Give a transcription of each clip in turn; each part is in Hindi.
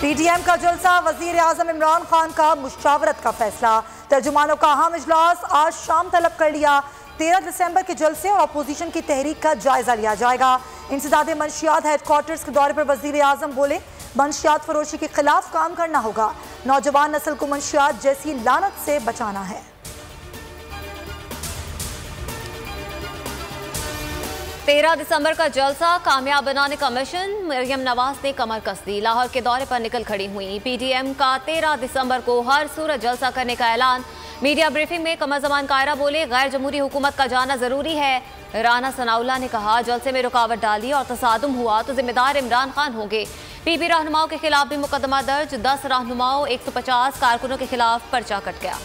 पीडीएम का जलसा, वजीर आजम इमरान खान का मुशावरत का फैसला। तर्जुमानों का अहम इजलास आज शाम तलब कर लिया। 13 दिसंबर के जलसे और अपोजिशन की तहरीक का जायजा लिया जाएगा। इंसदाद मंशियात हेडक्वार्टर्स के दौरे पर वजीर आजम बोले, मंशियात फरोशी के खिलाफ काम करना होगा। नौजवान नस्ल को मंशियात जैसी लानत से बचाना है। 13 दिसंबर का जलसा कामयाब बनाने का मिशन, मरियम नवाज ने कमर कस दी। लाहौर के दौरे पर निकल खड़ी हुई। पीडीएम का 13 दिसंबर को हर सूरत जलसा करने का ऐलान। मीडिया ब्रीफिंग में कमर जमान कायरा बोले, गैर जमहूरी हुकूमत का जाना जरूरी है। राना सनाउल्लाह ने कहा, जलसे में रुकावट डाली और तसादुम हुआ तो जिम्मेदार इमरान खान होंगे। पीपी रहनुमाओं के खिलाफ भी मुकदमा दर्ज। 10 रहनुमाओं 150 कारकुनों के खिलाफ पर्चा कट गया।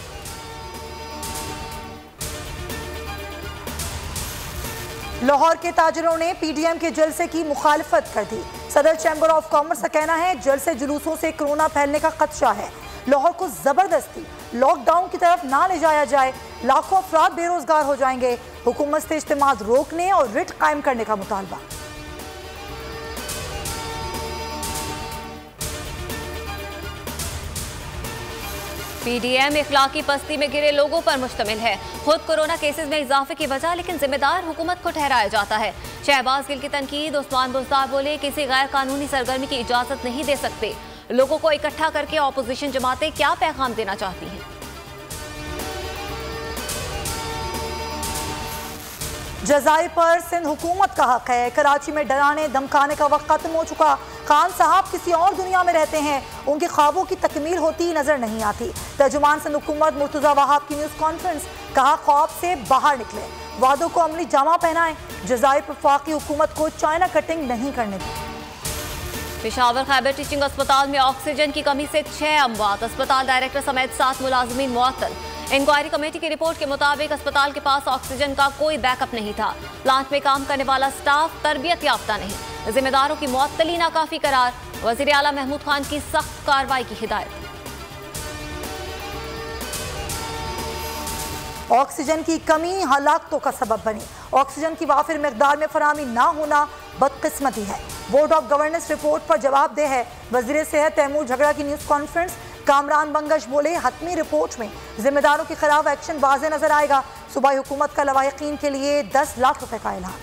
लाहौर के ताजरों ने पीडीएम के जलसे की मुखालफत कर दी। सदर चैम्बर ऑफ कॉमर्स का कहना है, जलसे जुलूसों से कोरोना फैलने का खदशा है। लाहौर को जबरदस्ती लॉकडाउन की तरफ ना ले जाया जाए, लाखों अफराद बेरोजगार हो जाएंगे। हुकूमत से इज्तिमात रोकने और रिट कायम करने का मुतालबा। पीडीएम इखलाकी पस्ती में गिरे लोगों पर मुश्तमिल है। खुद कोरोना केसेस में इजाफे की वजह लेकिन जिम्मेदार हुकूमत को ठहराया जाता है। शहबाज गिल की तनकीद। उस्मान बुज़दार बोले, किसी गैर कानूनी सरगर्मी की इजाजत नहीं दे सकते। लोगों को इकट्ठा करके ऑपोजिशन जमातें क्या पैगाम देना चाहती हैं? जजाई पर सिंध हुकूमत का हक है। कराची में डराने धमकाने का वक्त खत्म हो चुका। खान साहब किसी और दुनिया में रहते हैं, उनके ख्वाबों की तकमील होती नजर नहीं आती। तर्जुमान सिंध हुकूमत मुर्तजा वहाब की न्यूज कॉन्फ्रेंस, कहा ख्वाब से बाहर निकले, वादों को अमली जामा पहनाएं। जजाई पर वफाकी हुकूमत को चाइना कटिंग नहीं करने दी। पेशावर खैबर टीचिंग अस्पताल में ऑक्सीजन की कमी से 6 अमवात। अस्पताल डायरेक्टर समेत 7 मुलाजमीन मुअत्तल। इंक्वायरी कमेटी की रिपोर्ट के मुताबिक अस्पताल के पास ऑक्सीजन का कोई बैकअप नहीं था। प्लांट में काम करने वाला स्टाफ तरबियत याफ्ता नहीं। जिम्मेदारों की मुअत्तली नाकाफी करार। वजीर आला महमूद खान की सख्त कार्रवाई की हिदायत। ऑक्सीजन की कमी हलाकतों का सबब बनी। ऑक्सीजन की वाफिर मिकदार में फराहमी ना होना बदकिस्मती है। बोर्ड ऑफ गवर्नेंस रिपोर्ट पर जवाबदेह है। वजीर सेहत तैमूर झगड़ा की न्यूज कॉन्फ्रेंस, कामरान बंगश बोले, हतमी रिपोर्ट में जिम्मेदारों के खिलाफ एक्शन वाज़े नजर आएगा। सूबाई हुकूमत का लवाहिकीन के लिए 10 लाख रुपए का ऐलान।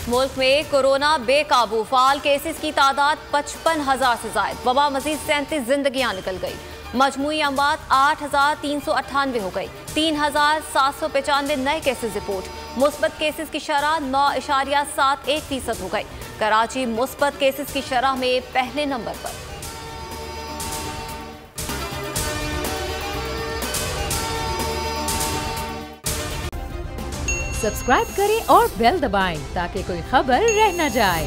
मुल्क में कोरोना बेकाबू। फाल केसेस की तादाद 55,000 से जायद। वबा मजीद 37 जिंदगियां निकल गई। मजमूई अमवात 8,398 हो गई। 3,795 नए केसेस रिपोर्ट। मुस्बत केसेस की शरह 9.71% हो गई। कराची मुस्बत केसेस की शरह में पहले नंबर पर। सब्सक्राइब करें और बेल दबाएं ताकि कोई खबर रह न जाए।